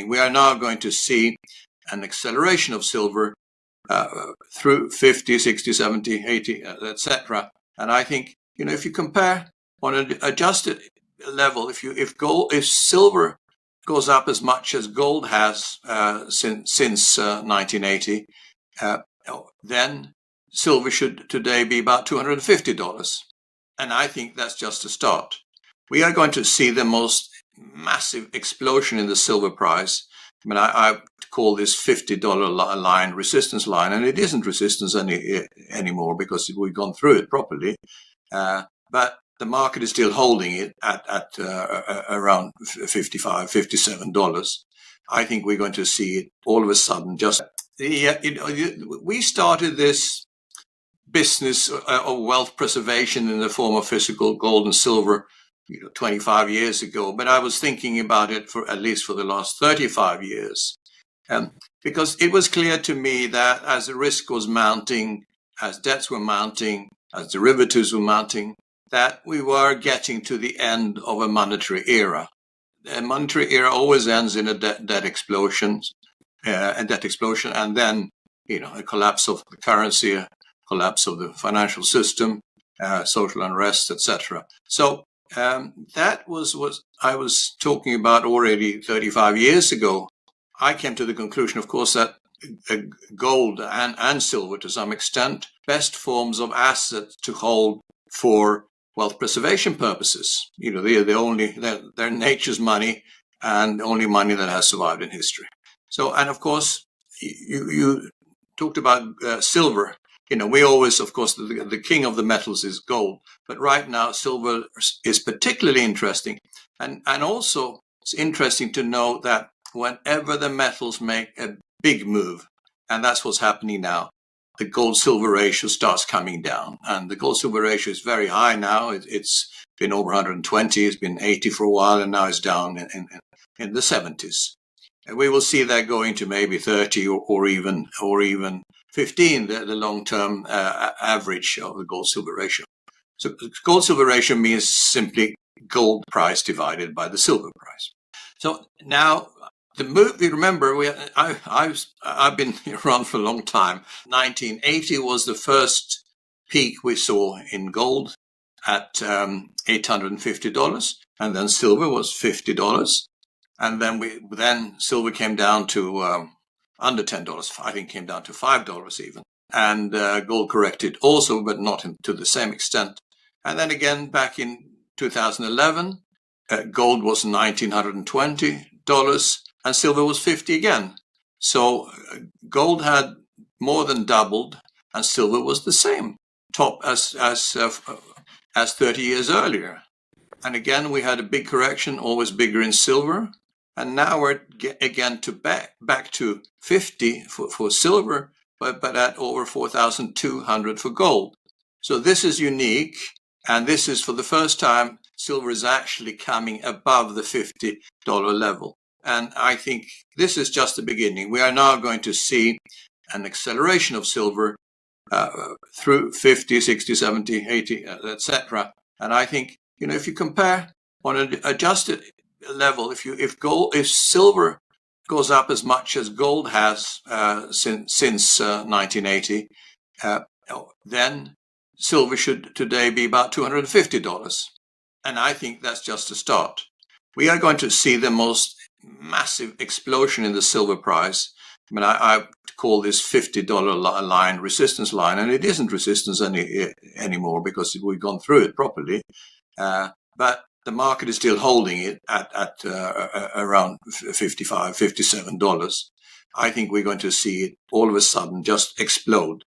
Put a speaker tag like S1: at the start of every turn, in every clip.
S1: We are now going to see an acceleration of silver through 50, 60, 70, 80, etc. And I think, if you compare on an adjusted level, if silver goes up as much as gold has since 1980, then silver should today be about $250. And I think that's just a start. We are going to see the most massive explosion in the silver price. I mean, I call this $50 line resistance line, and it isn't resistance anymore because we've gone through it properly. But the market is still holding it at around $55, $57. I think we're going to see it all of a sudden. We started this business of wealth preservation in the form of physical gold and silver 25 years ago, but I was thinking about it for at least for the last 35 years. Because it was clear to me that as the risk was mounting, as debts were mounting, as derivatives were mounting, that we were getting to the end of a monetary era. A monetary era always ends in a debt explosion, and then a collapse of the currency, a collapse of the financial system, social unrest, etc. So that was what I was talking about already 35 years ago. I came to the conclusion, of course, that gold and silver, to some extent, best forms of assets to hold for wealth preservation purposes. They're nature's money and the only money that has survived in history. So, and of course, you talked about silver. We always, of course, the king of the metals is gold, but right now silver is particularly interesting. And also it's interesting to know that whenever the metals make a big move, and that's what's happening now, the gold-silver ratio starts coming down. And the gold-silver ratio is very high now. It's been over 120, it's been 80 for a while, and now it's down in the 70s. And we will see that going to maybe 30 or even 15, the long-term average of the gold-silver ratio. So gold-silver ratio means simply gold price divided by the silver price. So now the move, you remember, I've been around for a long time. 1980 was the first peak we saw in gold at $850, and then silver was $50, and then silver came down to under $10. I think came down to $5 even, and gold corrected also, but not to the same extent. And then again back in 2011, gold was $1,920. And silver was 50 again. So gold had more than doubled, and silver was the same, top as 30 years earlier. And again, we had a big correction, always bigger in silver. And now we're again back to 50 for silver, but at over 4,200 for gold. So this is unique, and this is for the first time silver is actually coming above the $50 level. And I think this is just the beginning. We are now going to see an acceleration of silver through 50, 60, 70, 80, etc. And I think, if you compare on an adjusted level, if silver goes up as much as gold has since 1980, then silver should today be about $250. And I think that's just a start. We are going to see the most massive explosion in the silver price. I mean, I call this $50 line resistance line, and it isn't resistance anymore because we've gone through it properly. But the market is still holding it at around $55, $57. I think we're going to see it all of a sudden just explode.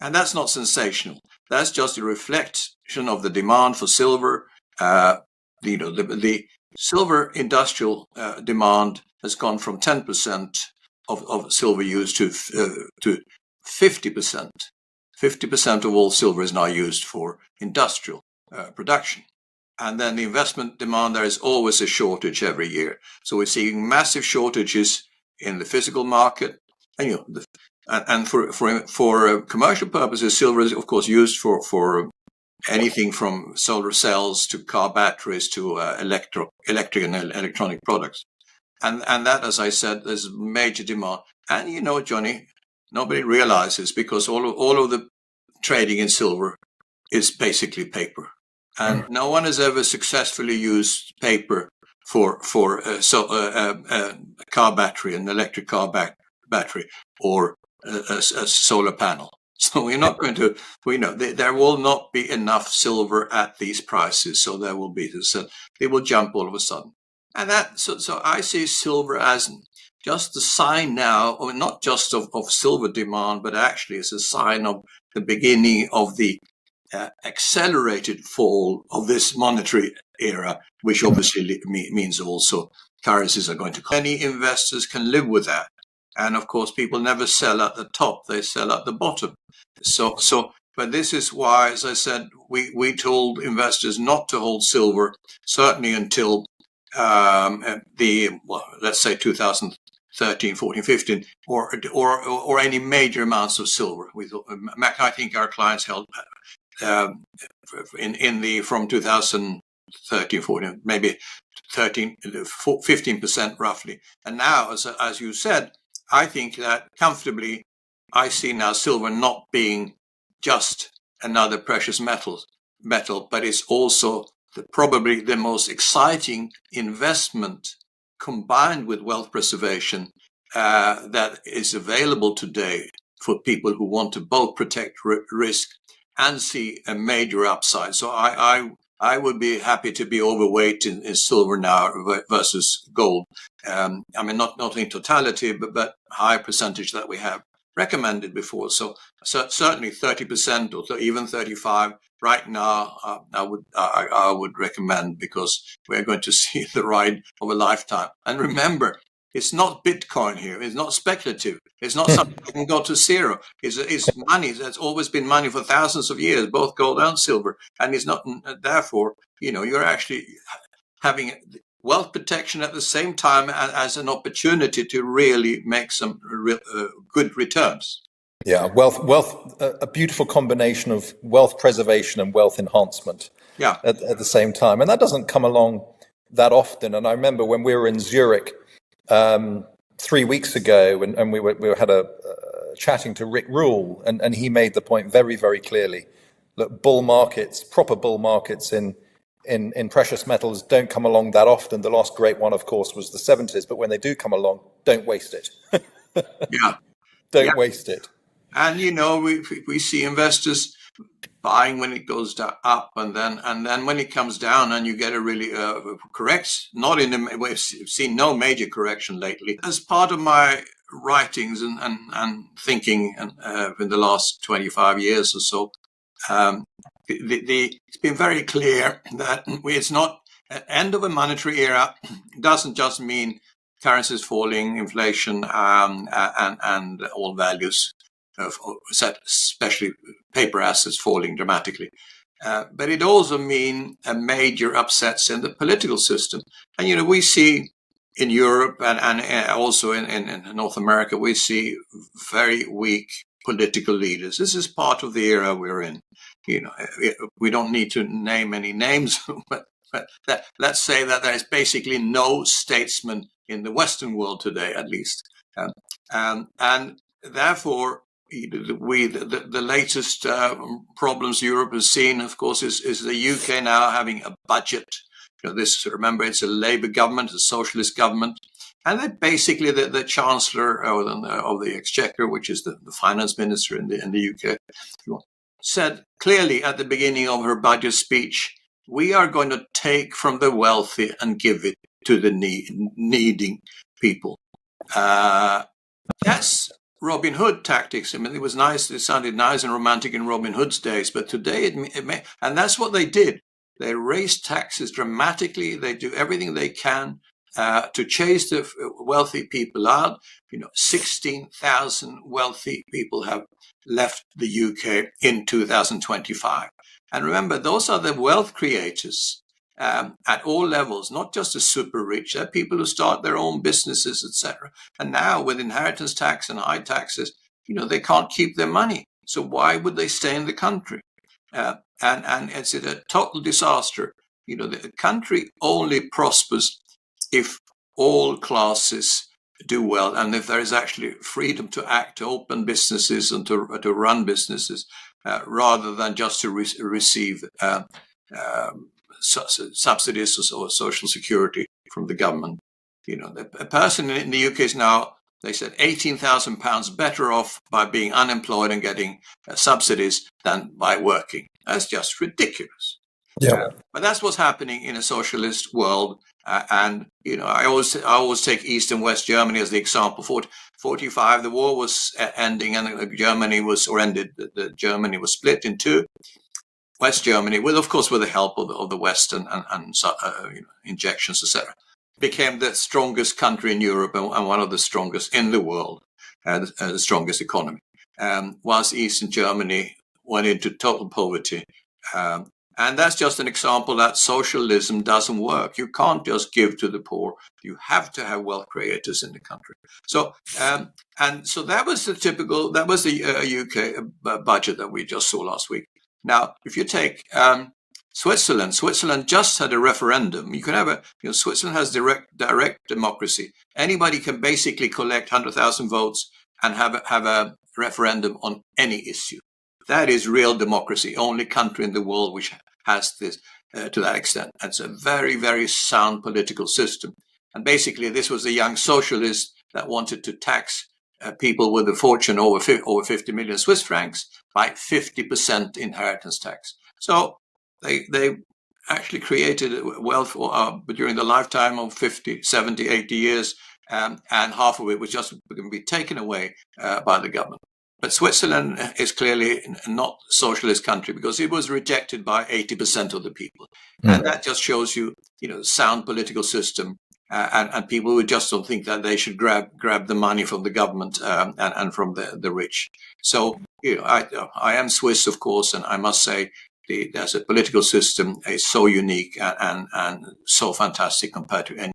S1: And that's not sensational. That's just a reflection of the demand for silver. The silver industrial demand has gone from 10% of silver use to 50%. 50% of all silver is now used for industrial production. And then the investment demand, there is always a shortage every year. So we're seeing massive shortages in the physical market. And for commercial purposes, silver is, of course, used for anything from solar cells to car batteries to electric and electronic products. and that, as I said, there's major demand. And you know, Johnny, nobody realizes, because all of the trading in silver is basically paper, and no one has ever successfully used paper for a car battery, an electric car battery, or a solar panel. So we're not going to. We know there will not be enough silver at these prices, so there will be this. They will jump all of a sudden, and that. So I see silver as just a sign now, or not just of silver demand, but actually it's a sign of the beginning of the accelerated fall of this monetary era, which obviously means also currencies are going to. Many investors can live with that. And of course, people never sell at the top, they sell at the bottom. But this is why, as I said, we told investors not to hold silver, certainly until let's say 2013, 14, 15, or any major amounts of silver. We thought, I think our clients held from 2013, 14, maybe 15% roughly. And now, as you said, I think that comfortably, I see now silver not being just another precious metal, but it's also probably the most exciting investment combined with wealth preservation that is available today for people who want to both protect risk and see a major upside. So I would be happy to be overweight in silver now versus gold. I mean, not in totality, but high percentage that we have recommended before. So certainly 30% or even 35 right now. I would recommend, because we're going to see the ride of a lifetime. And remember, it's not Bitcoin here. It's not speculative. It's not something that can go to zero. It's money. That's always been money for thousands of years, both gold and silver. And it's not, therefore, you're actually having wealth protection at the same time as an opportunity to really make some good returns.
S2: Yeah, wealth, a beautiful combination of wealth preservation and wealth enhancement.
S1: Yeah.
S2: At the same time. And that doesn't come along that often. And I remember when we were in Zurich 3 weeks ago, and we had a chatting to Rick Rule, and he made the point very, very clearly that proper bull markets in precious metals don't come along that often. The last great one, of course, was the 70s, but when they do come along, don't waste it.
S1: Yeah.
S2: Don't waste it.
S1: And we see investors buying when it goes up, and then when it comes down, and you get a really correct. We've seen no major correction lately. As part of my writings and thinking in the last 25 years or so, it's been very clear that it's not an end of a monetary era. Doesn't just mean currencies falling, inflation, and all values, especially paper assets, falling dramatically. But it also means a major upsets in the political system. And, we see in Europe and also in North America, we see very weak political leaders. This is part of the era we're in. We don't need to name any names, but let's say that there is basically no statesman in the Western world today, at least. And therefore, the latest problems Europe has seen, of course, is the UK now having a budget. Remember, it's a Labour government, a socialist government, and that basically the Chancellor of the Exchequer, which is the finance minister in the UK, said clearly at the beginning of her budget speech, we are going to take from the wealthy and give it to the needing people. That's Robin Hood tactics. I mean, it was nice. It sounded nice and romantic in Robin Hood's days, but today and that's what they did. They raised taxes dramatically. They do everything they can to chase the wealthy people out. 16,000 wealthy people have left the UK in 2025. And remember, those are the wealth creators at all levels, not just the super rich. They're people who start their own businesses, etc. And now with inheritance tax and high taxes, they can't keep their money. So why would they stay in the country? And it's a total disaster. The country only prospers if all classes do well, and if there is actually freedom to act, to open businesses and to run businesses, rather than just to receive subsidies or social security from the government. A person in the UK is now, they said, £18,000 better off by being unemployed and getting subsidies than by working. That's just ridiculous.
S2: Yeah.
S1: But that's what's happening in a socialist world. And I always take East and West Germany as the example. 45, the war was ending, and Germany was Germany was split in two. West Germany, of course, with the help of the West and injections, etc., became the strongest country in Europe and one of the strongest in the world, the strongest economy. Whilst Eastern Germany went into total poverty. And that's just an example that socialism doesn't work. You can't just give to the poor. You have to have wealth creators in the country. So, so that was the UK budget that we just saw last week. Now, if you take Switzerland just had a referendum. You can have Switzerland has direct democracy. Anybody can basically collect 100,000 votes and have a referendum on any issue. That is real democracy. Only country in the world which has this to that extent. It's a very, very sound political system. And basically, this was a young socialist that wanted to tax people with a fortune over 50 million Swiss francs by 50% inheritance tax. So they actually created wealth during the lifetime of 50, 70, 80 years, and half of it was just going to be taken away by the government. But Switzerland is clearly not a socialist country because it was rejected by 80% of the people. And that just shows you, sound political system and people who just don't think that they should grab the money from the government and from the rich. So, I am Swiss, of course, and I must say there's a political system is so unique and so fantastic compared to any